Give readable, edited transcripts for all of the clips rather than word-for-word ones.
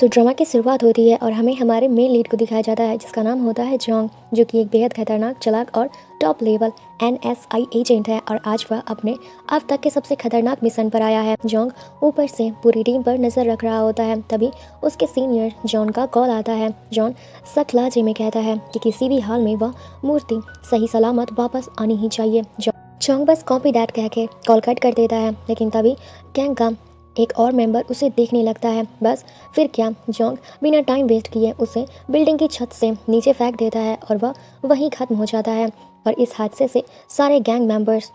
Drama की शुरुआत होती है और हमें हमारे मेन लीड को दिखाया जाता है जिसका नाम होता है जोंग, जो कि एक बेहद खतरनाक, चालाक और टॉप लेवल एनएसआई एजेंट है। और आज वह अपने अब तक के सबसे खतरनाक मिशन पर आया है। जोंग ऊपर से पूरी टीम पर नजर रख रहा होता है, तभी उसके सीनियर जॉन का कॉल आता है। जॉन सख्त लहजे में कहता है कि किसी भी हाल में वह मूर्ति सही सलामत वापस आनी ही चाहिए। जोंग बस कॉपी दैट कह के कॉल कट कर देता है, लेकिन तभी गैंग का एक और मेंबर उसे देखने लगता है। बस फिर क्या, जोंग बिना टाइम वेस्ट किए उसे बिल्डिंग की छत से नीचे फेंक देता है और वह वहीं खत्म हो जाता है। और इस हादसे से सारे गैंग मेंबर्स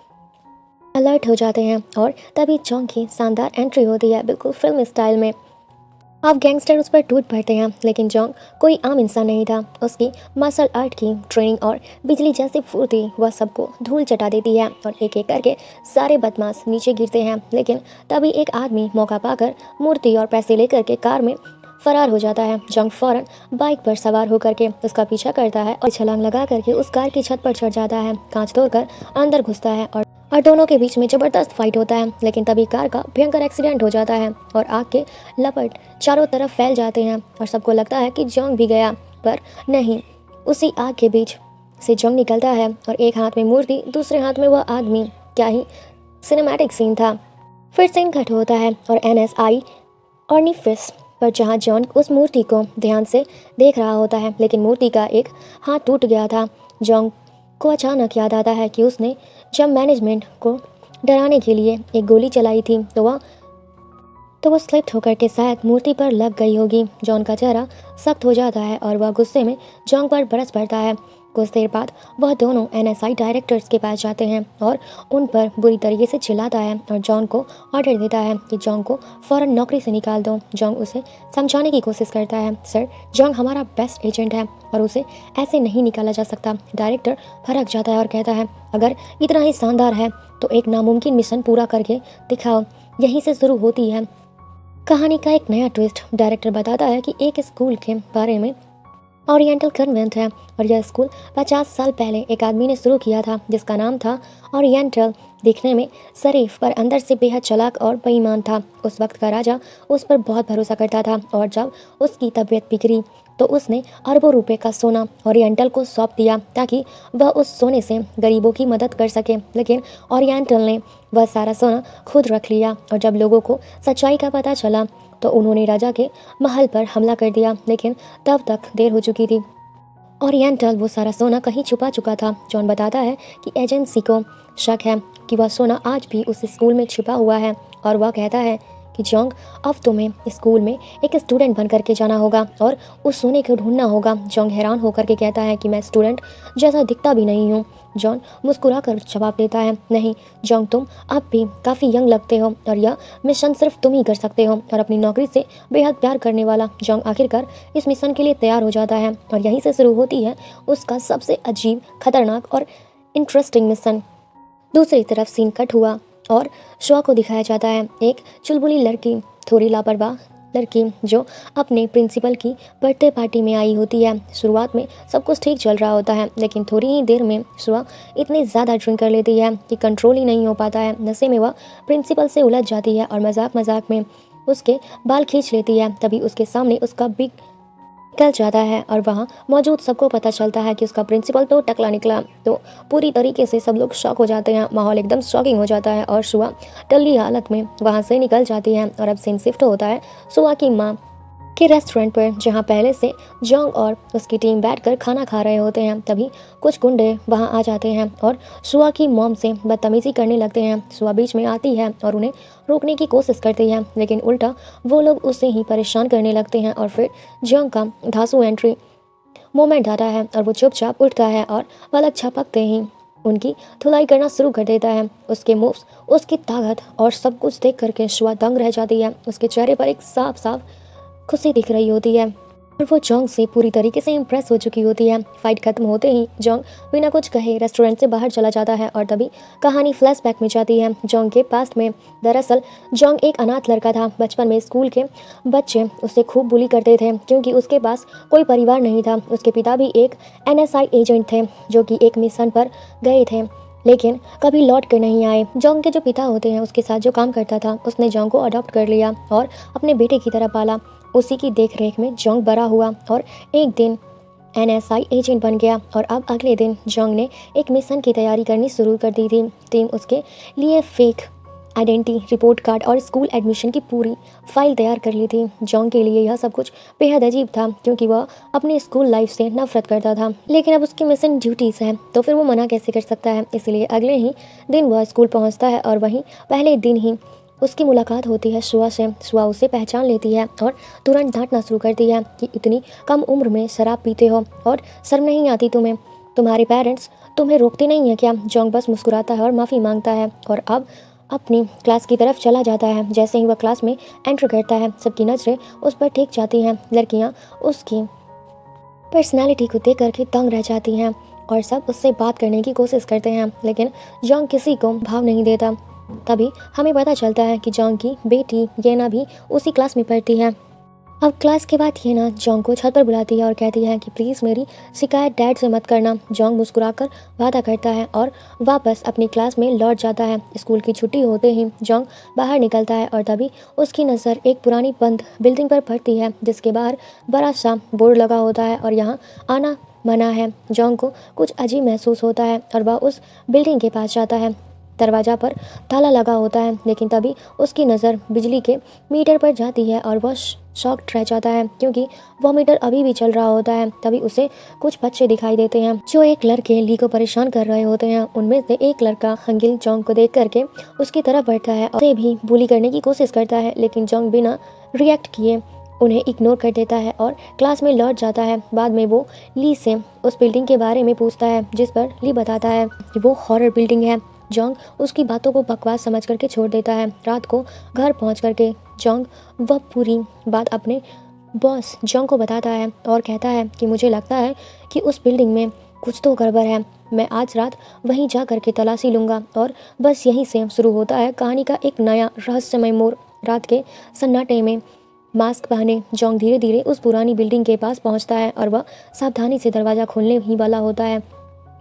अलर्ट हो जाते हैं और तभी जोंग की शानदार एंट्री होती है, बिल्कुल फिल्म स्टाइल में। अब गैंगस्टर उस पर टूट पड़ते हैं, लेकिन जोंग कोई आम इंसान नहीं था। उसकी मार्शल आर्ट की ट्रेनिंग और बिजली जैसी फुर्ती वह सबको धूल चटा देती है और एक एक करके सारे बदमाश नीचे गिरते हैं। लेकिन तभी एक आदमी मौका पाकर मूर्ति और पैसे लेकर के कार में फरार हो जाता है। जोंग फौरन बाइक पर सवार होकर के उसका पीछा करता है और छलांग लगा करके उस कार की छत पर चढ़ जाता है, कांच तोड़कर अंदर घुसता है और दोनों के बीच में जबरदस्त फाइट होता है। लेकिन तभी कार का भयंकर एक्सीडेंट हो जाता है और आग के लपट चारों तरफ फैल जाते हैं और सबको लगता है कि जोंग भी गया, पर नहीं। उसी आग के बीच से जोंग निकलता है और एक हाथ में मूर्ति, दूसरे हाथ में वह आदमी। क्या ही सिनेमैटिक सीन था। फिर सीन कट होता है और एनएसआई ऑर्निफिस पर, जहां जॉन उस मूर्ति को ध्यान से देख रहा होता है, लेकिन मूर्ति का एक हाथ टूट गया था। जोंग को अचानक याद आता है कि उसने जब मैनेजमेंट को डराने के लिए एक गोली चलाई थी तो वह स्लिप होकर के शायद मूर्ति पर लग गई होगी। जॉन का चेहरा सख्त हो जाता है और वह गुस्से में जोंग पर बरस पड़ता है। कुछ देर बाद वह दोनों एनएसआई डायरेक्टर्स के पास जाते हैं और उन पर बुरी तरीके से चिल्लाता है और जॉन को ऑर्डर देता है कि जोंग को फ़ौरन नौकरी से निकाल दो। जोंग उसे समझाने की कोशिश करता है, सर, जोंग हमारा बेस्ट एजेंट है और उसे ऐसे नहीं निकाला जा सकता। डायरेक्टर भड़क जाता है और कहता है, अगर इतना ही शानदार है तो एक नामुमकिन मिशन पूरा करके दिखाओ। यहीं से शुरू होती है कहानी का एक नया ट्विस्ट। डायरेक्टर बताता है कि एक स्कूल के बारे में ओरिएंटल कन्वेंट है और यह स्कूल 50 साल पहले एक आदमी ने शुरू किया था जिसका नाम था ओरिएंटल। दिखने में शरीफ पर अंदर से बेहद चालाक और बेईमान था। उस वक्त का राजा उस पर बहुत भरोसा करता था और जब उसकी तबीयत बिगड़ी तो उसने अरबों रुपए का सोना ओरिएंटल को सौंप दिया ताकि वह उस सोने से गरीबों की मदद कर सके। लेकिन ओरिएंटल ने वह सारा सोना खुद रख लिया और जब लोगों को सच्चाई का पता चला तो उन्होंने राजा के महल पर हमला कर दिया, लेकिन तब तक देर हो चुकी थी। ओरिएंटल वो सारा सोना कहीं छुपा चुका था। जॉन बताता है कि एजेंसी को शक है कि वह सोना आज भी उस स्कूल में छिपा हुआ है और वह कहता है कि जोंग, अब तुम्हें स्कूल में एक स्टूडेंट बन करके जाना होगा और उस सोने को ढूंढना होगा। जोंग हैरान होकर के कहता है कि मैं स्टूडेंट जैसा दिखता भी नहीं हूँ। जॉन मुस्कुरा कर जवाब देता है, नहीं जोंग, तुम अब भी काफ़ी यंग लगते हो और यह मिशन सिर्फ तुम ही कर सकते हो और अपनी नौकरी से बेहद प्यार करने वाला। जोंग आखिरकार इस मिशन के लिए तैयार हो जाता है और यहीं से शुरू होती है उसका सबसे अजीब, खतरनाक और इंटरेस्टिंग मिशन। दूसरी तरफ सीन कट हुआ और शो को दिखाया जाता है। एक चुलबुली लड़की, थोड़ी लापरवाह लड़की जो अपने प्रिंसिपल की बर्थडे पार्टी में आई होती है। शुरुआत में सब कुछ ठीक चल रहा होता है, लेकिन थोड़ी ही देर में शुआ इतनी ज़्यादा ड्रिंक कर लेती है कि कंट्रोल ही नहीं हो पाता है। नशे में वह प्रिंसिपल से उलझ जाती है और मजाक मजाक में उसके बाल खींच लेती है। तभी उसके सामने उसका बिग निकल जाता है और वहाँ मौजूद सबको पता चलता है कि उसका प्रिंसिपल तो टकला निकला। तो पूरी तरीके से सब लोग शॉक हो जाते हैं, माहौल एकदम शॉकिंग हो जाता है और शुआ टल्ली हालत में वहाँ से निकल जाती है। और अब सीन शिफ्ट होता है शुआ की माँ के रेस्टोरेंट पर, जहाँ पहले से जोंग और उसकी टीम बैठकर खाना खा रहे होते हैं। तभी कुछ गुंडे वहां आ जाते हैं और शुआ की मॉम से बदतमीजी करने लगते हैं। शुआ बीच में आती है और उन्हें रोकने की कोशिश करती है, लेकिन उल्टा वो लोग उसे ही परेशान करने लगते हैं। और फिर जोंग का धांसू एंट्री मोमेंट आता है और वो चुपचाप उठता है और पलक झपकते ही उनकी धुलाई करना शुरू कर देता है। उसके मूव्स, उसकी ताकत और सब कुछ देख करके शुआ दंग रह जाती है। उसके चेहरे पर एक साफ साफ खुशी दिख रही होती है और वो जोंग से पूरी तरीके से इम्प्रेस हो चुकी होती है। फाइट खत्म होते ही जोंग बिना कुछ कहे रेस्टोरेंट से बाहर चला जाता है और तभी कहानी फ्लैशबैक में जाती है जोंग के पास्ट में। दरअसल जोंग एक अनाथ लड़का था। बचपन में स्कूल के बच्चे उसे खूब बुली करते थे क्योंकि उसके पास कोई परिवार नहीं था। उसके पिता भी एक एनएसआई एजेंट थे जो कि एक मिशन पर गए थे लेकिन कभी लौट कर नहीं आए। जोंग के जो पिता होते हैं उसके साथ जो काम करता था उसने जोंग को अडॉप्ट कर लिया और अपने बेटे की तरह पाला। उसी की देख रेख में जोंग बड़ा हुआ और एक दिन NSI एजेंट बन गया। और अब अगले दिन जोंग ने एक मिशन की तैयारी करनी शुरू कर दी थी। टीम उसके लिए फेक आइडेंटिटी, रिपोर्ट कार्ड और स्कूल एडमिशन की पूरी फाइल तैयार कर ली थी। जोंग के लिए यह सब कुछ बेहद अजीब था क्योंकि वह अपनी स्कूल लाइफ से नफरत करता था। लेकिन अब उसकी मिशन ड्यूटीज़ है तो फिर वो मना कैसे कर सकता है। इसलिए अगले ही दिन वह स्कूल पहुंचता है और वहीं पहले दिन ही उसकी मुलाकात होती है शुआ से। शुआ उसे पहचान लेती है और तुरंत डांटना शुरू करती है कि इतनी कम उम्र में शराब पीते हो और शर्म नहीं आती तुम्हें, तुम्हारे पेरेंट्स तुम्हें रोकते नहीं है क्या। जोंग बस मुस्कुराता है और माफ़ी मांगता है और अब अपनी क्लास की तरफ चला जाता है। जैसे ही वह क्लास में एंटर करता है सबकी नज़रें उस पर टिक जाती हैं। लड़कियाँ उसकी पर्सनालिटी को देख करके दंग रह जाती हैं और सब उससे बात करने की कोशिश करते हैं, लेकिन जोंग किसी को भाव नहीं देता। तभी हमें पता चलता है कि जोंग की बेटी येना भी उसी क्लास में पढ़ती है। अब क्लास के बाद येना जोंग को छत पर बुलाती है और कहती है कि प्लीज़ मेरी शिकायत डैड से मत करना। जोंग मुस्कुराकर वादा करता है और वापस अपनी क्लास में लौट जाता है। स्कूल की छुट्टी होते ही जोंग बाहर निकलता है और तभी उसकी नज़र एक पुरानी बंद बिल्डिंग पर पड़ती है जिसके बाहर बड़ा सा बोर्ड लगा होता है और यहाँ आना मना है। जोंग को कुछ अजीब महसूस होता है और वह उस बिल्डिंग के पास जाता है। दरवाज़ा पर ताला लगा होता है, लेकिन तभी उसकी नज़र बिजली के मीटर पर जाती है और वह शॉक्ड रह जाता है क्योंकि वह मीटर अभी भी चल रहा होता है। तभी उसे कुछ बच्चे दिखाई देते हैं जो एक लड़के ली को परेशान कर रहे होते हैं। उनमें से एक लड़का हंगिल जोंग को देख करके उसकी तरफ बढ़ता है और उसे भी बुली करने की कोशिश करता है, लेकिन जोंग बिना रिएक्ट किए उन्हें इग्नोर कर देता है और क्लास में लौट जाता है। बाद में वो ली से उस बिल्डिंग के बारे में पूछता है जिस पर ली बताता है कि वो हॉरर बिल्डिंग है। जोंग उसकी बातों को बकवास समझ करके छोड़ देता है। रात को घर पहुंच करके जोंग वह पूरी बात अपने बॉस जोंग को बताता है और कहता है कि मुझे लगता है कि उस बिल्डिंग में कुछ तो गड़बड़ है, मैं आज रात वहीं जा करके तलाशी लूँगा। और बस यहीं से शुरू होता है कहानी का एक नया रहस्यमय मोड़। रात के सन्नाटे में मास्क पहने जोंग धीरे धीरे उस पुरानी बिल्डिंग के पास पहुंचता है और वह सावधानी से दरवाज़ा खोलने ही वाला होता है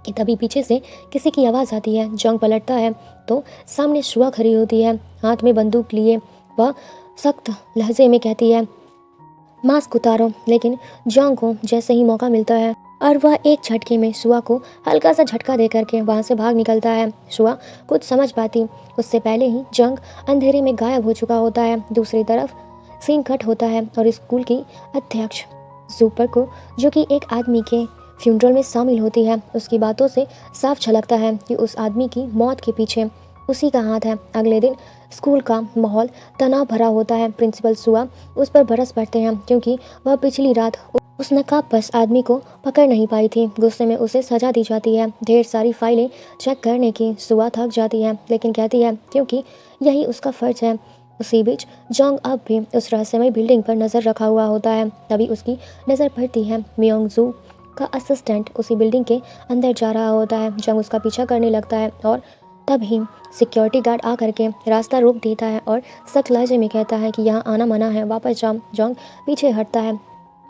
कि तभी पीछे से किसी की आवाज़ आती है। जोंग पलटता है तो सामने शुआ खड़ी होती है, हाथ में बंदूक लिए। वह सख्त लहजे में कहती है मास्क उतारो, लेकिन जोंग को जैसे ही मौका मिलता है और वह एक झटके में शुआ को हल्का सा झटका दे करके वहाँ से भाग निकलता है। शुआ कुछ समझ पाती उससे पहले ही जोंग अंधेरे में गायब हो चुका होता है। दूसरी तरफ सीन कट होता है और स्कूल की अध्यक्ष सुपर को, जो कि एक आदमी के फ्यूनरल में शामिल होती है, उसकी बातों से साफ झलकता है कि उस आदमी की मौत के पीछे उसी का हाथ है। अगले दिन स्कूल का माहौल तनाव भरा होता है। प्रिंसिपल शुआ उस पर बरस पड़ते हैं क्योंकि वह पिछली रात उस नकाबपोश आदमी को पकड़ नहीं पाई थी। गुस्से में उसे सजा दी जाती है। ढेर सारी फाइलें चेक करने की शुआ थक जाती है, लेकिन कहती है क्योंकि यही उसका फ़र्ज है। उसी बीच जोंग अब भी उस रहस्यमय बिल्डिंग पर नज़र रखा हुआ होता है। तभी उसकी नज़र पड़ती है मियोंग जू का असिस्टेंट उसी बिल्डिंग के अंदर जा रहा होता है। जोंग उसका पीछा करने लगता है और तभी सिक्योरिटी गार्ड आ करके रास्ता रोक देता है और सख्त लहजे में कहता है कि यहाँ आना मना है, वापस जाओ। जोंग पीछे हटता है,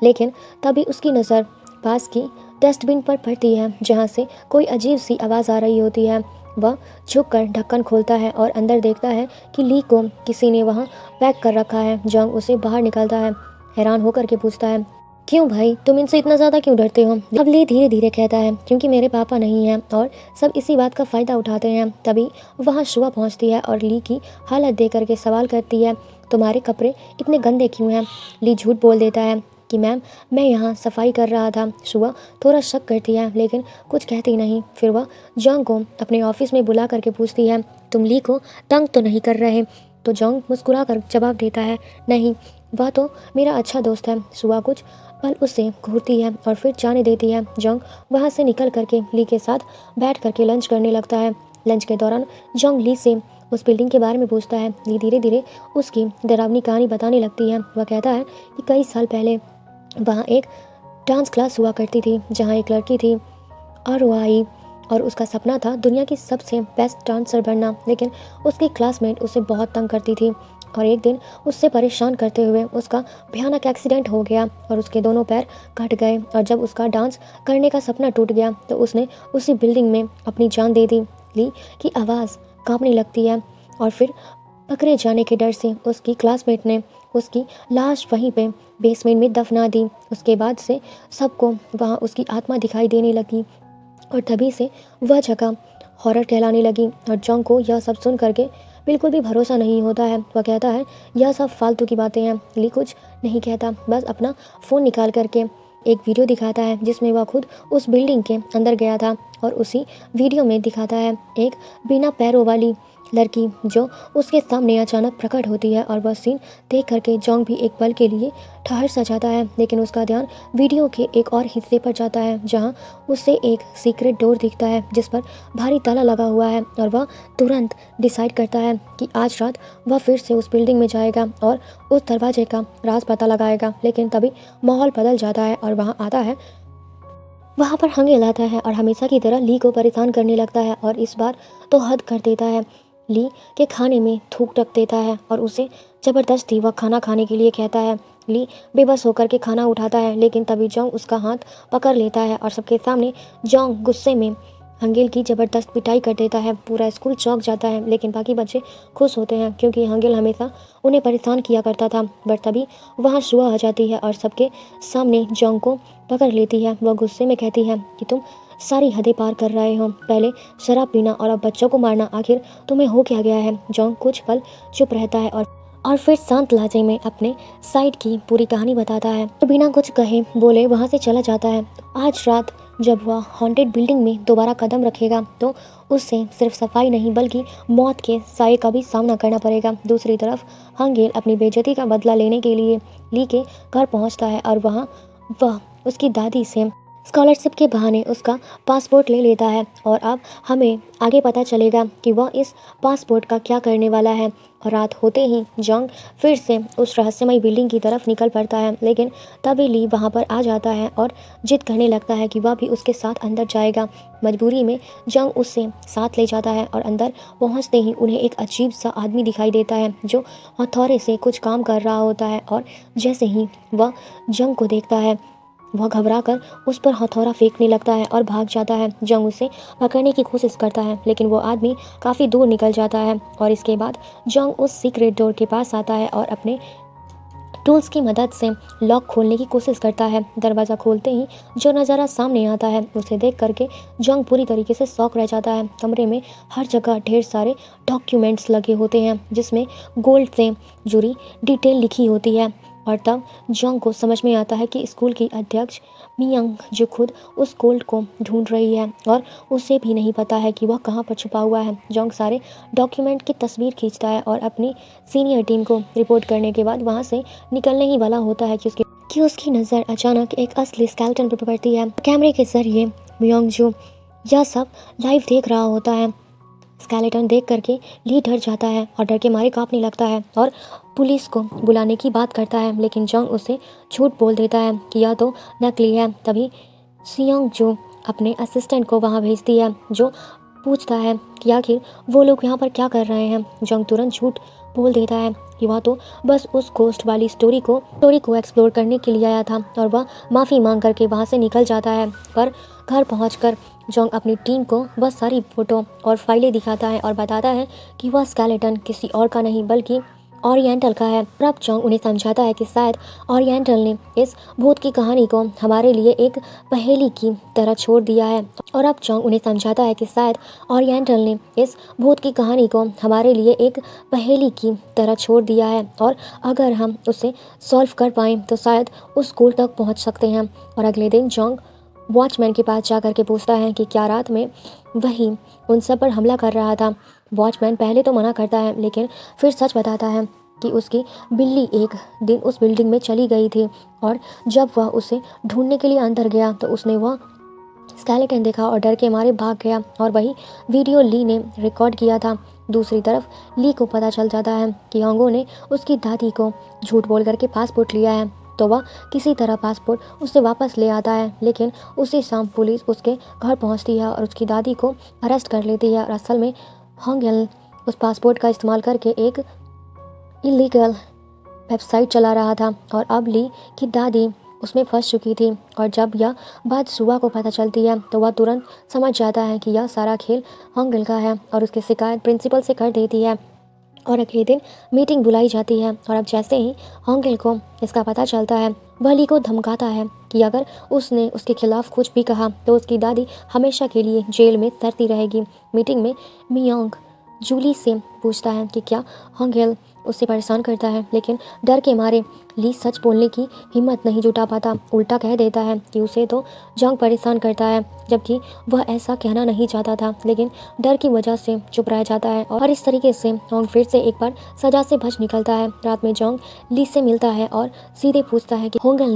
लेकिन तभी उसकी नज़र पास की डस्टबिन पर पड़ती है जहाँ से कोई अजीब सी आवाज़ आ रही होती है। वह झुककर ढक्कन खोलता है और अंदर देखता है कि ली को किसी ने वहाँ पैक कर रखा है। जोंग उसे बाहर निकालता है, हैरान होकर के पूछता है क्यों भाई, तुम इनसे इतना ज़्यादा क्यों डरते हो। अब ली धीरे धीरे कहता है क्योंकि मेरे पापा नहीं हैं और सब इसी बात का फ़ायदा उठाते हैं। तभी वहाँ शुआ पहुँचती है और ली की हालत देख करके सवाल करती है तुम्हारे कपड़े इतने गंदे क्यों हैं। ली झूठ बोल देता है कि मैम मैं यहाँ सफाई कर रहा था। शुआ थोड़ा शक करती है लेकिन कुछ कहती नहीं। फिर वह जोंग को अपने ऑफिस में बुला करके पूछती है तुम ली को तंग तो नहीं कर रहे। तो जोंग मुस्कुरा कर जवाब देता है नहीं, वह तो मेरा अच्छा दोस्त है। शुआ कुछ पल उससे घूरती है और फिर जाने देती है। जोंग वहाँ से निकल करके ली के साथ बैठ करके लंच करने लगता है। लंच के दौरान जोंग ली से उस बिल्डिंग के बारे में पूछता है। ली धीरे धीरे उसकी डरावनी कहानी बताने लगती है। वह कहता है कि कई साल पहले वहाँ एक डांस क्लास हुआ करती थी जहाँ एक लड़की थी आरोही और उसका सपना था दुनिया की सबसे बेस्ट डांसर बनना, लेकिन उसकी क्लासमेट उसे बहुत तंग करती थी और एक दिन उससे परेशान करते हुए उसका भयानक एक्सीडेंट हो गया और उसके दोनों पैर कट गए। और जब उसका डांस करने का सपना टूट गया तो उसने उसी बिल्डिंग में अपनी जान दे दी। ली की आवाज़ कांपने लगती है और फिर पकड़े जाने के डर से उसकी क्लासमेट ने उसकी लाश वहीं पे बेसमेंट में दफना दी। उसके बाद से सबको वहाँ उसकी आत्मा दिखाई देने लगी और तभी से वह जगह हॉरर कहलाने लगी। और जॉन्ग को यह सब सुन करके बिल्कुल भी भरोसा नहीं होता है। वह कहता है यह सब फालतू की बातें हैं। ली कुछ नहीं कहता, बस अपना फ़ोन निकाल करके एक वीडियो दिखाता है जिसमें वह खुद उस बिल्डिंग के अंदर गया था और उसी वीडियो में दिखाता है एक बिना पैरों वाली लड़की जो उसके सामने अचानक प्रकट होती है। और वह सीन देख करके जॉन्ग भी एक पल के लिए ठहर सा जाता है, लेकिन उसका ध्यान वीडियो के एक और हिस्से पर जाता है जहां उसे एक सीक्रेट डोर दिखता है जिस पर भारी ताला लगा हुआ है। और वह तुरंत डिसाइड करता है कि आज रात वह फिर से उस बिल्डिंग में जाएगा और उस दरवाजे का राज पता लगाएगा। लेकिन तभी माहौल बदल जाता है और वहाँ पर हंगेल आता है और हमेशा की तरह ली को परेशान करने लगता है और इस बार तो हद कर देता है। ली के खाने में थूक रख देता है और उसे ज़बरदस्ती वह खाना खाने के लिए कहता है। ली बेबस होकर के खाना उठाता है, लेकिन तभी जोंग उसका हाथ पकड़ लेता है और सबके सामने जोंग गुस्से में हंगेल की ज़बरदस्त पिटाई कर देता है। पूरा स्कूल चौंक जाता है, लेकिन बाकी बच्चे खुश होते हैं क्योंकि हंगेल हमेशा उन्हें परेशान किया करता था। बट तभी वहाँ शुआ आ जाती है और सबके सामने जोंग को पकड़ लेती है। वह गुस्से में कहती है कि तुम सारी हदें पार कर रहे हो, पहले शराब पीना और अब बच्चों को मारना, आखिर तुम्हें हो क्या गया है। जोंग कुछ पल चुप रहता है और फिर शांत लहजे में अपने साइड की पूरी कहानी बताता है और बिना कुछ कहे बोले वहाँ से चला जाता है। आज रात जब वह हॉन्टेड बिल्डिंग में दोबारा कदम रखेगा तो उससे सिर्फ सफाई नहीं बल्कि मौत के साये का भी सामना करना पड़ेगा। दूसरी तरफ हंगेल अपनी बेइज्जती का बदला लेने के लिए ली के घर पहुंचता है और वह उसकी दादी से स्कॉलरशिप के बहाने उसका पासपोर्ट ले लेता है। और अब हमें आगे पता चलेगा कि वह इस पासपोर्ट का क्या करने वाला है। और रात होते ही जोंग फिर से उस रहस्यमय बिल्डिंग की तरफ निकल पड़ता है, लेकिन तभी ली वहां पर आ जाता है और जिद करने लगता है कि वह भी उसके साथ अंदर जाएगा। मजबूरी में जोंग उससे साथ ले जाता है और अंदर पहुंचते ही उन्हें एक अजीब सा आदमी दिखाई देता है जो हथौड़े से कुछ काम कर रहा होता है। और जैसे ही वह जोंग को देखता है वह घबराकर उस पर हथौड़ा फेंकने लगता है और भाग जाता है। जोंग उसे पकड़ने की कोशिश करता है, लेकिन वो आदमी काफ़ी दूर निकल जाता है। और इसके बाद जोंग उस सीक्रेट डोर के पास आता है और अपने टूल्स की मदद से लॉक खोलने की कोशिश करता है। दरवाज़ा खोलते ही जो नज़ारा सामने आता है उसे देख करके जोंग पूरी तरीके से शॉक रह जाता है। कमरे में हर जगह ढेर सारे डॉक्यूमेंट्स लगे होते हैं जिसमें गोल्ड से जुड़ी डिटेल लिखी होती है। और तब जोंग को समझ में आता है कि स्कूल की अध्यक्ष मियांग जो खुद उस गोल्ड को ढूंढ रही है और उसे भी नहीं पता है कि वह कहाँ पर छुपा हुआ है। जोंग सारे डॉक्यूमेंट की तस्वीर खींचता है और अपनी सीनियर टीम को रिपोर्ट करने के बाद वहाँ से निकलने ही वाला होता है कि उसकी नज़र अचानक एक असली स्केलेटन पर पड़ती है। कैमरे के जरिए मियांग जो यह सब लाइव देख रहा होता है। स्केलेटन देख करके ली डर जाता है और डर के मारे कांपने लगता है और पुलिस को बुलाने की बात करता है, लेकिन जोंग उसे झूठ बोल देता है कि यह तो नकली है। तभी सियांग जो अपने असिस्टेंट को वहां भेजती है जो पूछता है कि आखिर वो लोग यहाँ पर क्या कर रहे हैं। जोंग तुरंत झूठ बोल देता है कि वह तो बस उस घोस्ट वाली स्टोरी को एक्सप्लोर करने के लिए आया था और वह माफ़ी मांग करके वहाँ से निकल जाता है। पर घर पहुंचकर जोंग अपनी टीम को वह सारी फोटो और फाइलें दिखाता है और बताता है कि वह स्केलेटन किसी और का नहीं बल्कि ओरिएंटल का है। और अब जोंग उन्हें समझाता है कि शायद ओरिएंटल ने इस भूत की कहानी को हमारे लिए एक पहेली की तरह छोड़ दिया है। और अब जोंग उन्हें समझाता है कि शायद ओरिएंटल ने इस भूत की कहानी को हमारे लिए एक पहेली की तरह छोड़ दिया है और अगर हम उसे सॉल्व कर पाएँ तो शायद उस स्कूल तक पहुँच सकते हैं। और अगले दिन जोंग वॉचमैन के पास जा कर के पूछता है कि क्या रात में वही उन सब पर हमला कर रहा था। वॉचमैन पहले तो मना करता है, लेकिन फिर सच बताता है कि उसकी बिल्ली एक दिन उस बिल्डिंग में चली गई थी और जब वह उसे ढूंढने के लिए अंदर गया तो उसने वह स्केलेटन देखा और डर के मारे भाग गया और वही वीडियो ली ने रिकॉर्ड किया था। दूसरी तरफ ली को पता चल जाता है कि होंगो ने उसकी दादी को झूठ बोल करके पासपोर्ट लिया है, तो वह किसी तरह पासपोर्ट उससे वापस ले आता है। लेकिन उसी शाम पुलिस उसके घर पहुंचती है और उसकी दादी को अरेस्ट कर लेती है। और असल में होंगेल उस पासपोर्ट का इस्तेमाल करके एक इलीगल वेबसाइट चला रहा था और अब ली की दादी उसमें फंस चुकी थी। और जब यह बात सुआ को पता चलती है तो वह तुरंत समझ जाता है कि यह सारा खेल हॉन्गल का है और उसकी शिकायत प्रिंसिपल से कर देती है। और अगले दिन मीटिंग बुलाई जाती है और अब जैसे ही हॉन्गल को इसका पता चलता है वह ली को धमकाता है कि अगर उसने उसके खिलाफ कुछ भी कहा तो उसकी दादी हमेशा के लिए जेल में तरती रहेगी। मीटिंग में मियोंग जूली से पूछता है कि क्या हॉन्गल उसे परेशान करता है, लेकिन डर के मारे ली सच बोलने की हिम्मत नहीं जुटा पाता। उल्टा कह देता है कि उसे तो जंग परेशान करता है, जबकि वह ऐसा कहना नहीं चाहता था, लेकिन डर की वजह से चुप रह जाता है। और इस तरीके से जोंग फिर से एक बार सजा से बच निकलता है। रात में जोंग ली से मिलता है और सीधे पूछता है कि हॉन्गल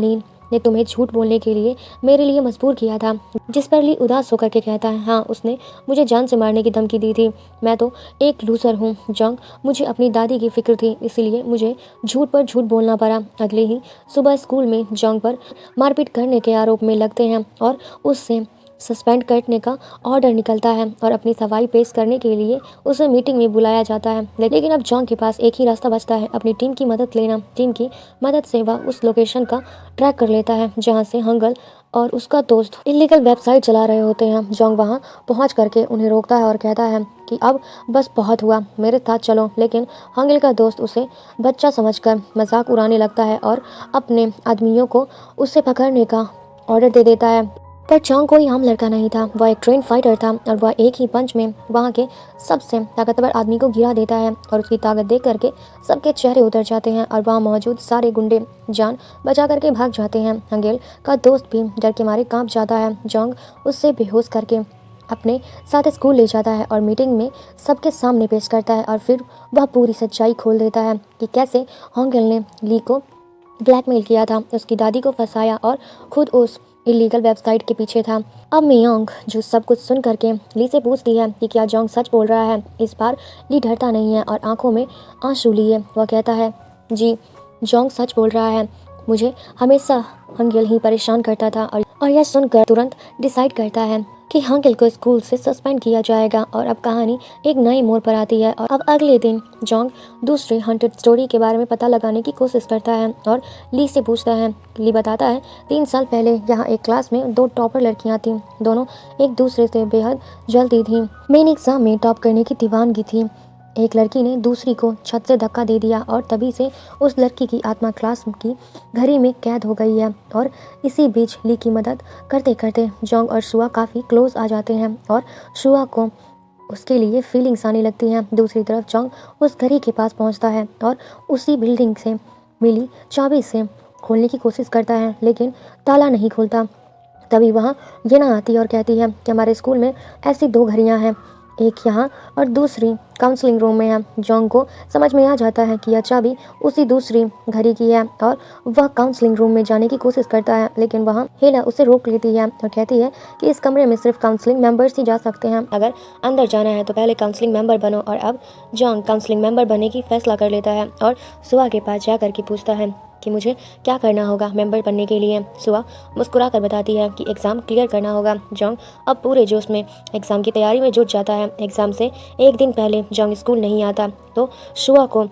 ने तुम्हें झूठ बोलने के लिए मेरे लिए मजबूर किया था, जिस पर ली उदास होकर के कहता है, हाँ, उसने मुझे जान से मारने की धमकी दी थी। मैं तो एक लूजर हूँ जंग, मुझे अपनी दादी की फिक्र थी, इसलिए मुझे झूठ पर झूठ बोलना पड़ा। अगले ही सुबह स्कूल में जंग पर मारपीट करने के आरोप में लगते हैं और उससे सस्पेंड करने का ऑर्डर निकलता है और अपनी सफाई पेश करने के लिए उसे मीटिंग में बुलाया जाता है। लेकिन अब जॉन्ग के पास एक ही रास्ता बचता है, अपनी टीम की मदद लेना। टीम की मदद से वह उस लोकेशन का ट्रैक कर लेता है जहां से हंगल और उसका दोस्त इलीगल वेबसाइट चला रहे होते हैं। जॉन्ग वहां पहुंच करके उन्हें रोकता है और कहता है कि अब बस बहुत हुआ, मेरे साथ चलो। लेकिन हंगल का दोस्त उसे बच्चा समझकर मजाक उड़ाने लगता है और अपने आदमियों को उसे पकड़ने का ऑर्डर दे देता है। पर जॉन्ग कोई आम लड़का नहीं था, वह एक ट्रेन फाइटर था और वह एक ही पंच में वहाँ के सबसे ताकतवर आदमी को गिरा देता है और उसकी ताकत देख करके सबके चेहरे उतर जाते हैं और वहाँ मौजूद सारे गुंडे जान बचा करके भाग जाते हैं। हंगेल का दोस्त भी डर के मारे कांप जाता है। जॉन्ग उससे बेहोश करके अपने साथ स्कूल ले जाता है और मीटिंग में सबके सामने पेश करता है और फिर वह पूरी सच्चाई खोल देता है कि कैसे हॉन्गल ने ली को ब्लैकमेल किया था, उसकी दादी को फंसाया और खुद उस इलीगल वेबसाइट के पीछे था। अब मियोंग जो सब कुछ सुन करके ली से पूछती है कि क्या जॉन्ग सच बोल रहा है। इस बार ली डरता नहीं है और आंखों में आंसू लिए वह कहता है, जी, जॉन्ग सच बोल रहा है, मुझे हमेशा हंगेल ही परेशान करता था। और यह सुनकर तुरंत डिसाइड करता है कि हंगेल को स्कूल से सस्पेंड किया जाएगा। और अब कहानी एक नए मोड़ पर आती है और अब अगले दिन जॉन्ग दूसरे हंटेड स्टोरी के बारे में पता लगाने की कोशिश करता है और ली से पूछता है। ली बताता है 3 साल पहले यहाँ एक क्लास में 2 टॉपर लड़कियाँ थीं, दोनों एक दूसरे से बेहद जलती थीं। मेन एग्जाम में टॉप करने की दीवानगी थी। एक लड़की ने दूसरी को छत से धक्का दे दिया और तभी से उस लड़की की आत्मा क्लास की घड़ी में कैद हो गई है। और इसी बीच ली की मदद करते करते जोंग और शुआ काफ़ी क्लोज आ जाते हैं और शुआ को उसके लिए फीलिंग्स आने लगती हैं। दूसरी तरफ जोंग उस घड़ी के पास पहुंचता है और उसी बिल्डिंग से मिली चाबी से खोलने की कोशिश करता है, लेकिन ताला नहीं खुलता। तभी वहाँ येना आती है और कहती है कि हमारे स्कूल में ऐसी 2 घड़ियाँ हैं, एक यहाँ और दूसरी काउंसलिंग रूम में है। जोंग को समझ में आ जाता है कि यह चाबी उसी दूसरी घड़ी की है और वह काउंसलिंग रूम में जाने की कोशिश करता है, लेकिन वहाँ हेला उसे रोक लेती है और कहती है कि इस कमरे में सिर्फ काउंसलिंग मेंबर्स ही जा सकते हैं, अगर अंदर जाना है तो पहले काउंसलिंग मेंबर बनो। और अब जोंग काउंसलिंग मेंबर बनने की फैसला कर लेता है और सुआ के पास जा करके पूछता है कि मुझे क्या करना होगा मेंबर बनने के लिए। सुआ मुस्कुरा कर बताती है कि एग्ज़ाम क्लियर करना होगा। जोंग अब पूरे जोश में एग्ज़ाम की तैयारी में जुट जाता है। एग्ज़ाम से एक दिन पहले जोंग स्कूल नहीं आता तो शुआ को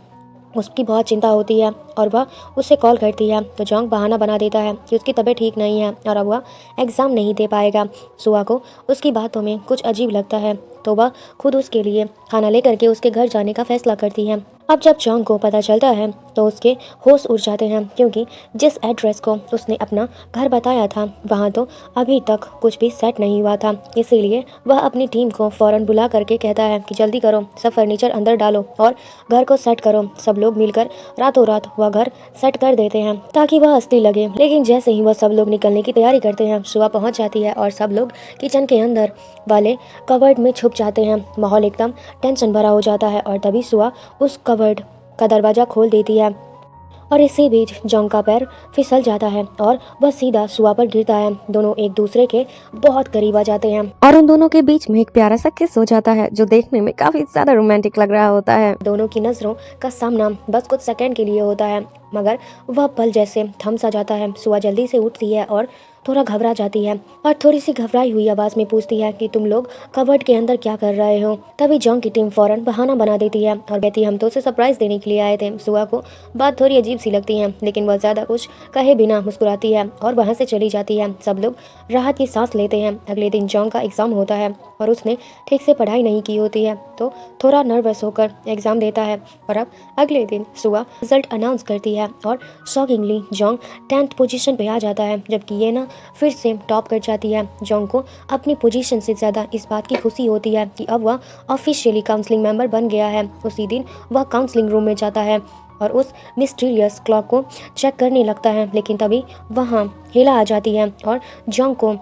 उसकी बहुत चिंता होती है और वह उससे कॉल करती है, तो जोंग बहाना बना देता है कि उसकी तबीयत ठीक नहीं है और अब वह एग्ज़ाम नहीं दे पाएगा। सुआ को उसकी बातों में कुछ अजीब लगता है तो वह खुद उसके लिए खाना लेकर के उसके घर जाने का फैसला करती है। अब जब जोंग को पता चलता है तो उसके होश उड़ जाते हैं, क्योंकि जिस एड्रेस को उसने अपना घर बताया था वहाँ तो अभी तक कुछ भी सेट नहीं हुआ था। इसीलिए वह अपनी टीम को फ़ौरन बुला करके कहता है कि जल्दी करो, सब फर्नीचर अंदर डालो और घर को सेट करो। सब लोग मिलकर रातों रात वह घर सेट कर देते हैं ताकि वह असली लगे। लेकिन जैसे ही वह सब लोग निकलने की तैयारी करते हैं, सुबह पहुँच जाती है और सब लोग किचन के अंदर वाले कवर्ड में छुप जाते हैं। माहौल एकदम टेंशन भरा हो जाता है और तभी सुआ उस कवर्ड का दरवाज़ा खोल देती है और इसी बीच जोंग का पैर फिसल जाता है और वह सीधा सुआ पर गिरता है। दोनों एक दूसरे के बहुत करीब आ जाते हैं और उन दोनों के बीच में एक प्यारा सा किस हो जाता है जो देखने में काफी ज्यादा रोमांटिक लग रहा होता है। दोनों की नजरों का सामना बस कुछ सेकंड के लिए होता है, मगर वह पल जैसे थम सा जाता है। सुआ जल्दी से उठती है और थोड़ा घबरा जाती है और थोड़ी सी घबराई हुई आवाज़ में पूछती है कि तुम लोग कबर्ड के अंदर क्या कर रहे हो। तभी जॉन्ग की टीम फौरन बहाना बना देती है और कहती है हम तो उसे सरप्राइज देने के लिए आए थे। सुआ को बात थोड़ी अजीब सी लगती है, लेकिन वह ज़्यादा कुछ कहे बिना मुस्कुराती है और वहाँ से चली जाती है। सब लोग राहत की सांस लेते हैं। अगले दिन जॉन्ग का एग्ज़ाम होता है और उसने ठीक से पढ़ाई नहीं की होती है, तो थोड़ा नर्वस होकर एग्ज़ाम देता है। और अब अगले दिन सुआ रिजल्ट अनाउंस करती है और शॉकिंगली जॉन्ग 10th पोजीशन पे आ जाता है, जबकि ये ना फिर से टॉप कर जाती है। जॉन्ग को अपनी पोजीशन से ज़्यादा इस बात की खुशी होती है कि अब वह ऑफिशियली काउंसलिंग मेंबर बन गया है। उसी दिन वह काउंसलिंग रूम में जाता है और उस मिस्टीरियस क्लॉक को चेक करने लगता है, लेकिन तभी वहाँ हेला आ जाती है और जॉन्ग को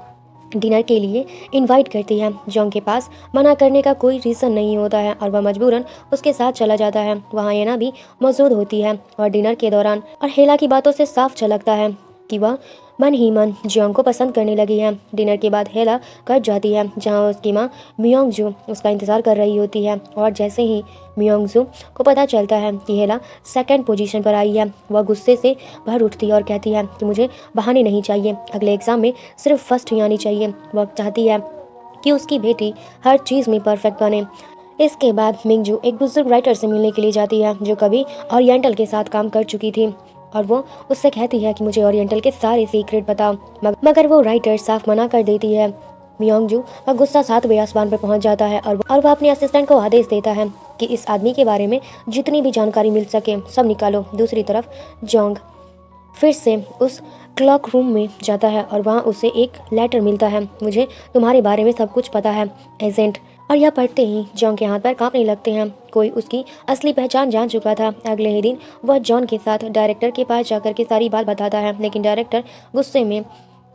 डिनर के लिए इनवाइट करती है। जॉन्ग के पास मना करने का कोई रीज़न नहीं होता है और वह मजबूरन उसके साथ चला जाता है। वहाँ येना भी मौजूद होती है और डिनर के दौरान और हेला की बातों से साफ झलकता है कि वह मन ही मन जॉन्ग को पसंद करने लगी है। डिनर के बाद हेला कट जाती है, जहाँ उसकी माँ मियोंगजू उसका इंतज़ार कर रही होती है और जैसे ही मियोंगजू को पता चलता है कि हेला 2nd पोजीशन पर आई है, वह गुस्से से भर उठती है और कहती है कि मुझे बहाने नहीं चाहिए, अगले एग्ज़ाम में सिर्फ फर्स्ट ही आनी चाहिए। वह चाहती है कि उसकी बेटी हर चीज़ में परफेक्ट बने। इसके बाद मिंगजू एक बुजुर्ग राइटर से मिलने के लिए जाती है जो कभी ओरिएंटल के साथ काम कर चुकी थी और वो उससे कहती है कि मुझे ओरिएंटल के सारे सीक्रेट बताओ, मगर वो राइटर साफ मना कर देती है। मियोंगजू का गुस्सा 7वें आसमान पर पहुंच जाता है और वह अपने असिस्टेंट को आदेश देता है कि इस आदमी के बारे में जितनी भी जानकारी मिल सके सब निकालो। दूसरी तरफ जॉन्ग फिर से उस क्लॉक रूम में जाता है और वहाँ उसे एक लेटर मिलता है। मुझे तुम्हारे बारे में सब कुछ पता है एजेंट। और यह पढ़ते ही जॉन के हाथ पैर कांपने लगते हैं। कोई उसकी असली पहचान जान चुका था। अगले ही दिन वह जॉन के साथ डायरेक्टर के पास जाकर के सारी बात बताता है, लेकिन डायरेक्टर गुस्से में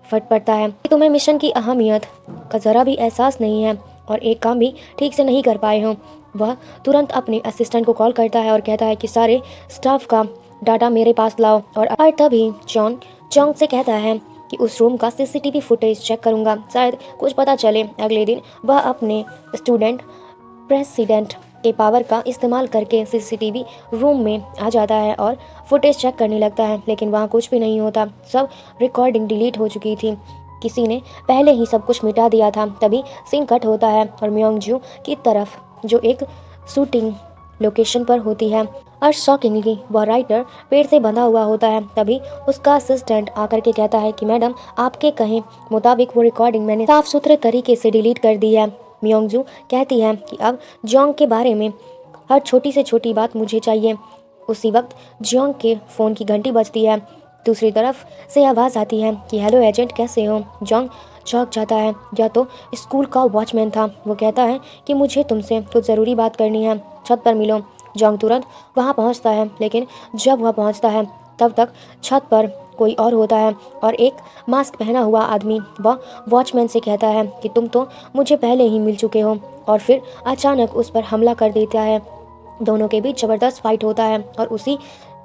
फट पड़ता है कि तुम्हें मिशन की अहमियत का ज़रा भी एहसास नहीं है और एक काम भी ठीक से नहीं कर पाए हो। वह तुरंत अपने असिस्टेंट को कॉल करता है और कहता है कि सारे स्टाफ का डाटा मेरे पास लाओ। और तभी जॉन जॉन्ग से कहता है कि उस रूम का सीसीटीवी फुटेज चेक करूंगा, शायद कुछ पता चले। अगले दिन वह अपने स्टूडेंट प्रेसिडेंट के पावर का इस्तेमाल करके सीसीटीवी रूम में आ जाता है और फुटेज चेक करने लगता है, लेकिन वहाँ कुछ भी नहीं होता। सब रिकॉर्डिंग डिलीट हो चुकी थी, किसी ने पहले ही सब कुछ मिटा दिया था। तभी सीन कट होता है और मियोंगजू की तरफ जो एक शूटिंग लोकेशन पर होती है और शॉकिंगली वह राइटर पेड़ से बंधा हुआ होता है। तभी उसका असिस्टेंट आकर के कहता है कि मैडम आपके कहे मुताबिक वो रिकॉर्डिंग मैंने साफ सुथरे तरीके से डिलीट कर दी है। मियोंगजू कहती है कि अब जॉन्ग के बारे में हर छोटी से छोटी बात मुझे चाहिए। उसी वक्त जॉन्ग के फ़ोन की घंटी बजती है। दूसरी तरफ से आवाज़ आती है कि हेलो एजेंट, कैसे हो। जॉन्ग चौंक जाता है, या तो स्कूल का वॉचमैन था। वो कहता है कि मुझे तुमसे कुछ ज़रूरी बात करनी है, छत पर मिलो। जॉन्ग तुरंत वहाँ पहुँचता है, लेकिन जब वह पहुँचता है तब तक छत पर कोई और होता है और एक मास्क पहना हुआ आदमी वह वॉचमैन से कहता है कि तुम तो मुझे पहले ही मिल चुके हो, और फिर अचानक उस पर हमला कर देता है। दोनों के बीच ज़बरदस्त फाइट होता है और उसी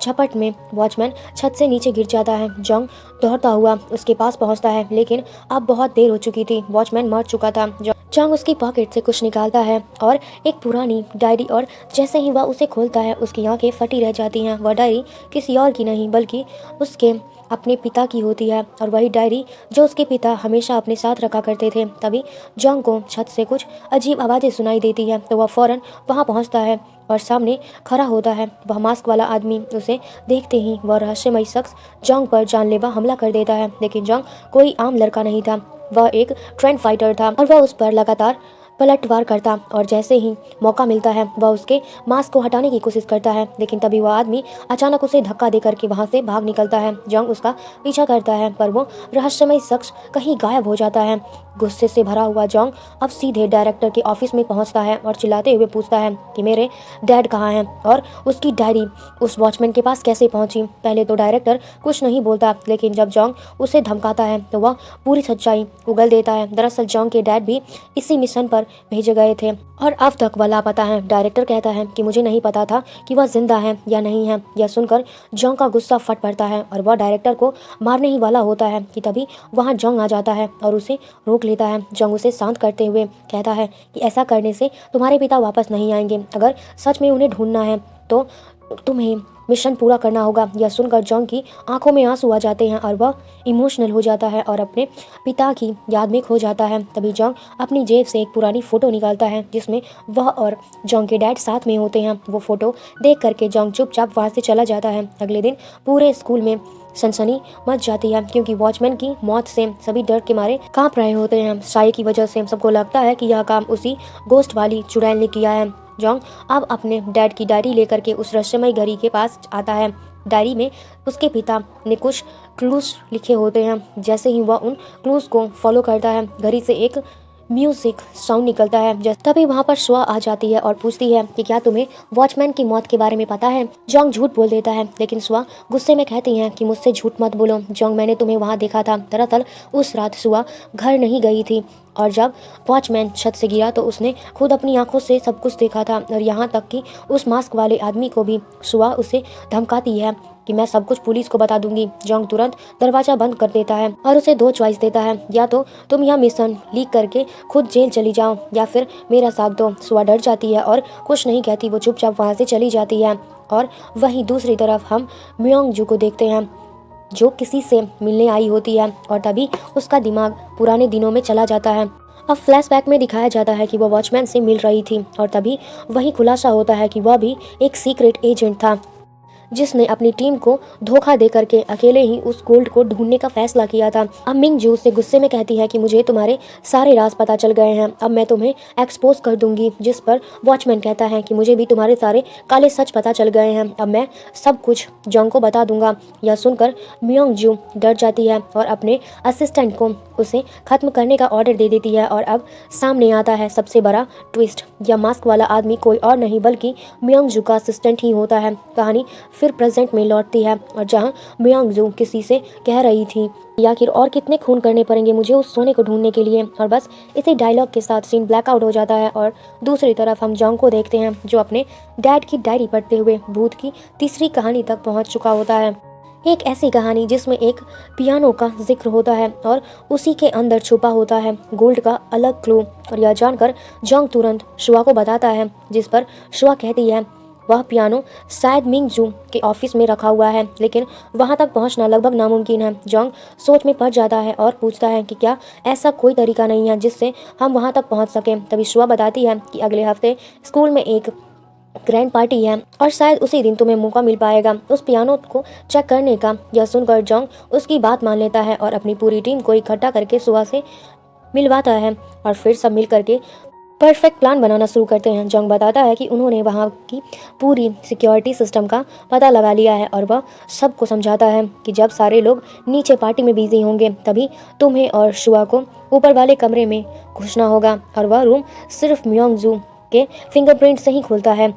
झपट में वॉचमैन छत से नीचे गिर जाता है। जॉन्ग दौड़ता हुआ उसके पास पहुंचता है, लेकिन अब बहुत देर हो चुकी थी, वॉचमैन मर चुका था। जॉन्ग उसकी पॉकेट से कुछ निकालता है और एक पुरानी डायरी, और जैसे ही वह उसे खोलता है उसकी आंखें फटी रह जाती हैं। वह डायरी किसी और की नहीं बल्कि उसके अपने पिता की होती है, और वही डायरी जो उसके पिता हमेशा अपने साथ रखा करते थे। तभी जॉन्ग को छत से कुछ अजीब आवाज़ें सुनाई देती है, तो वह फ़ौरन वहाँ पहुँचता है और सामने खड़ा होता है वह मास्क वाला आदमी। उसे देखते ही वह रहस्यमय शख्स जॉन्ग पर जानलेवा हमला कर देता है, लेकिन जॉन्ग कोई आम लड़का नहीं था, वह एक ट्रेंड फाइटर था और वह उस पर लगातार पलटवार करता, और जैसे ही मौका मिलता है वह उसके मास्क को हटाने की कोशिश करता है, लेकिन तभी वह आदमी अचानक उसे धक्का दे करके वहाँ से भाग निकलता है। जॉन्ग उसका पीछा करता है पर वो रहस्यमय शख्स कहीं गायब हो जाता है। गुस्से से भरा हुआ जॉन्ग अब सीधे डायरेक्टर के ऑफिस में पहुँचता है और चिल्लाते हुए पूछता है कि मेरे डैड कहाँ हैं और उसकी डायरी उस वॉचमैन के पास कैसे पहुँची। पहले तो डायरेक्टर कुछ नहीं बोलता, लेकिन जब जॉन्ग उसे धमकाता है तो वह पूरी सच्चाई उगल देता है। दरअसल जॉन्ग के डैड भी इसी मिशन पर भेजे गए थे और अब तक वह लापता है। डायरेक्टर कहता है कि मुझे नहीं पता था कि वह जिंदा है या नहीं है। यह सुनकर जॉन्ग का गुस्सा फट पड़ता है और वह डायरेक्टर को मारने ही वाला होता है कि तभी वहाँ जॉन्ग आ जाता है और उसे रोक लेता है। जॉन्ग उसे शांत करते हुए कहता है कि ऐसा करने से तुम्हारे पिता वापस नहीं आएंगे। अगर सच में उन्हें ढूंढना है तो तुम्हें मिशन पूरा करना होगा। यह सुनकर जॉन्ग की आंखों में आंसू आ जाते हैं और वह इमोशनल हो जाता है और अपने पिता की याद में खो जाता है। तभी जॉन्ग अपनी जेब से एक पुरानी फ़ोटो निकालता है जिसमें वह और जॉन्ग के डैड साथ में होते हैं। वो फ़ोटो देख करके जॉन्ग चुपचाप वहाँ से चला जाता है। अगले दिन पूरे स्कूल में सनसनी मच जाती है क्योंकि वॉचमैन की मौत से सभी डर के मारे कांप रहे होते हैं। साये की वजह से सबको लगता है कि यह काम उसी गोस्ट वाली चुड़ैल ने किया है। जॉन्ग अब अपने डैड की डायरी लेकर के उस रहस्यमय घड़ी के पास आता है। डायरी में उसके पिता ने कुछ क्लूज लिखे होते हैं। जैसे ही वह उन क्लूज को फॉलो करता है, घड़ी से एक म्यूजिक साउंड निकलता है। तभी वहाँ पर स्वा आ जाती है और पूछती है कि क्या तुम्हें वॉचमैन की मौत के बारे में पता है। जॉन्ग झूठ बोल देता है, लेकिन स्वा गुस्से में कहती है कि मुझसे झूठ मत बोलो जॉन्ग, मैंने तुम्हें वहाँ देखा था। दरअसल उस रात स्वा घर नहीं गई थी और जब वॉचमैन छत से गिरा तो उसने खुद अपनी आंखों से सब कुछ देखा था और यहाँ तक कि उस मास्क वाले आदमी को भी। स्वा उसे धमकाती है कि मैं सब कुछ पुलिस को बता दूंगी। जॉन्ग तुरंत दरवाजा बंद कर देता है और उसे दो चॉइस देता है, या तो तुम यह मिशन लीक करके खुद जेल चली जाओ या फिर मेरा साथ दो। स्वा डर जाती है और कुछ नहीं कहती, वो चुपचाप वहाँ से चली जाती है। और वहीं दूसरी तरफ हम म्योंग जू को देखते हैं जो किसी से मिलने आई होती है और तभी उसका दिमाग पुराने दिनों में चला जाता है। अब फ्लैशबैक में दिखाया जाता है कि वह वॉचमैन से मिल रही थी और तभी वही खुलासा होता है कि वह भी एक सीक्रेट एजेंट था जिसने अपनी टीम को धोखा दे करके अकेले ही उस गोल्ड को ढूंढने का फैसला किया था। अब मिंग जू से गुस्से में कहती है कि मुझे तुम्हारे सारे राज पता चल गए हैं, अब मैं तुम्हें एक्सपोज कर दूंगी। जिस पर वॉचमैन कहता है कि मुझे भी तुम्हारे सारे काले सच पता चल गए हैं, अब मैं सब कुछ जॉन्ग को बता दूंगा। यह सुनकर म्योंग जू डर जाती है और अपने असिस्टेंट को उसे खत्म करने का ऑर्डर दे देती है। और अब सामने आता है सबसे बड़ा ट्विस्ट, यह मास्क वाला आदमी कोई और नहीं बल्कि म्योंग जू का असिस्टेंट ही होता है। कहानी फिर प्रेजेंट में लौटती है और जहां म्योंग जू किसी से कह रही थी कि आखिर और कितने खून करने पड़ेंगे मुझे उस सोने को ढूंढने के लिए। और बस इसी डायलॉग के साथ सीन ब्लैकआउट हो जाता है और दूसरी तरफ हम जॉन्ग को देखते हैं जो अपने डैड की डायरी पढ़ते हुए भूत की तीसरी कहानी तक पहुंच चुका होता है। एक ऐसी कहानी जिसमें एक पियानो का जिक्र होता है और उसी के अंदर छुपा होता है गोल्ड का अलग क्लू। और यह जानकर जॉन्ग तुरंत शुआ को बताता है, जिस पर शुआ कहती है वह पियानो शायद मिंग जू के ऑफिस में रखा हुआ है, लेकिन वहां तक पहुंचना लगभग नामुमकिन है। जॉन्ग सोच में पड़ जाता है और पूछता है कि क्या ऐसा कोई तरीका नहीं है जिससे हम वहां तक पहुंच सकें। तभी शुआ बताती है कि अगले हफ्ते स्कूल में एक ग्रैंड पार्टी है और शायद उसी दिन तुम्हें मौका मिल पाएगा उस पियानो को चेक करने का। यह सुनकर जॉन्ग उसकी बात मान लेता है और अपनी पूरी टीम को इकट्ठा करके सुबह से मिलवाता है और फिर सब मिल करके परफेक्ट प्लान बनाना शुरू करते हैं। जॉन्ग बताता है कि उन्होंने वहाँ की पूरी सिक्योरिटी सिस्टम का पता लगा लिया है और वह सबको समझाता है कि जब सारे लोग नीचे पार्टी में बिजी होंगे तभी तुम्हें और शुआ को ऊपर वाले कमरे में घुसना होगा और वह रूम सिर्फ म्योंग जू के फिंगरप्रिंट से ही खुलता है।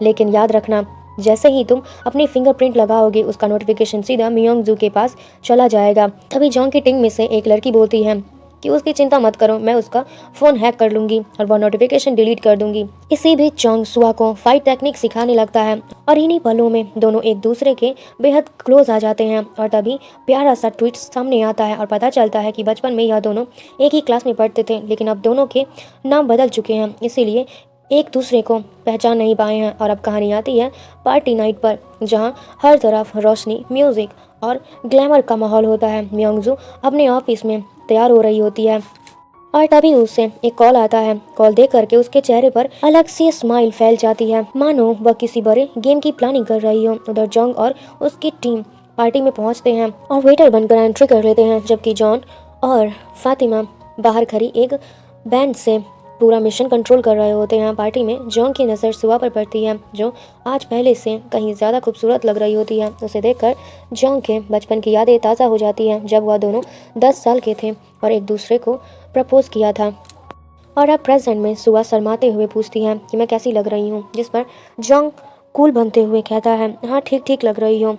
लेकिन याद रखना, जैसे ही तुम अपनी फिंगरप्रिंट लगाओगे उसका नोटिफिकेशन सीधा म्योंग जू के पास चला जाएगा। तभी जॉन्ग की टीम में से एक लड़की बोलती है कि उसकी चिंता मत करो, मैं उसका फ़ोन हैक कर लूँगी और वह नोटिफिकेशन डिलीट कर दूंगी। इसी बीच जॉन्ग सुआ को फाइट टेक्निक सिखाने लगता है और इन्हीं पलों में दोनों एक दूसरे के बेहद क्लोज आ जाते हैं। और तभी प्यारा सा ट्वीट सामने आता है और पता चलता है कि बचपन में यह दोनों एक ही क्लास में पढ़ते थे, लेकिन अब दोनों के नाम बदल चुके हैं, इसीलिए एक दूसरे को पहचान नहीं पाए हैं। और अब कहानी आती है पार्टी नाइट पर, जहाँ हर तरफ रोशनी, म्यूजिक और ग्लैमर का माहौल होता है। म्योंग जू अपने ऑफिस में तैयार हो रही होती है और तभी उसे एक कॉल आता है। कॉल देख करके उसके चेहरे पर अलग सी स्माइल फैल जाती है, मानो वह किसी बड़े गेम की प्लानिंग कर रही हो। उधर जॉन्ग और उसकी टीम पार्टी में पहुंचते हैं और वेटर बनकर एंट्री कर लेते हैं, जबकि जॉन और फातिमा बाहर खड़ी एक बैंड से पूरा मिशन कंट्रोल कर रहे होते हैं। पार्टी में जॉन्ग की नज़र सुआ पर पड़ती है जो आज पहले से कहीं ज़्यादा खूबसूरत लग रही होती है। उसे देखकर जॉन्ग के बचपन की यादें ताज़ा हो जाती हैं, जब वह दोनों 10 साल के थे और एक दूसरे को प्रपोज किया था। और अब प्रेजेंट में सुआ शर्माते हुए पूछती है कि मैं कैसी लग रही हूँ, जिस पर जॉन्ग कूल बनते हुए कहता है हाँ ठीक ठीक लग रही हो।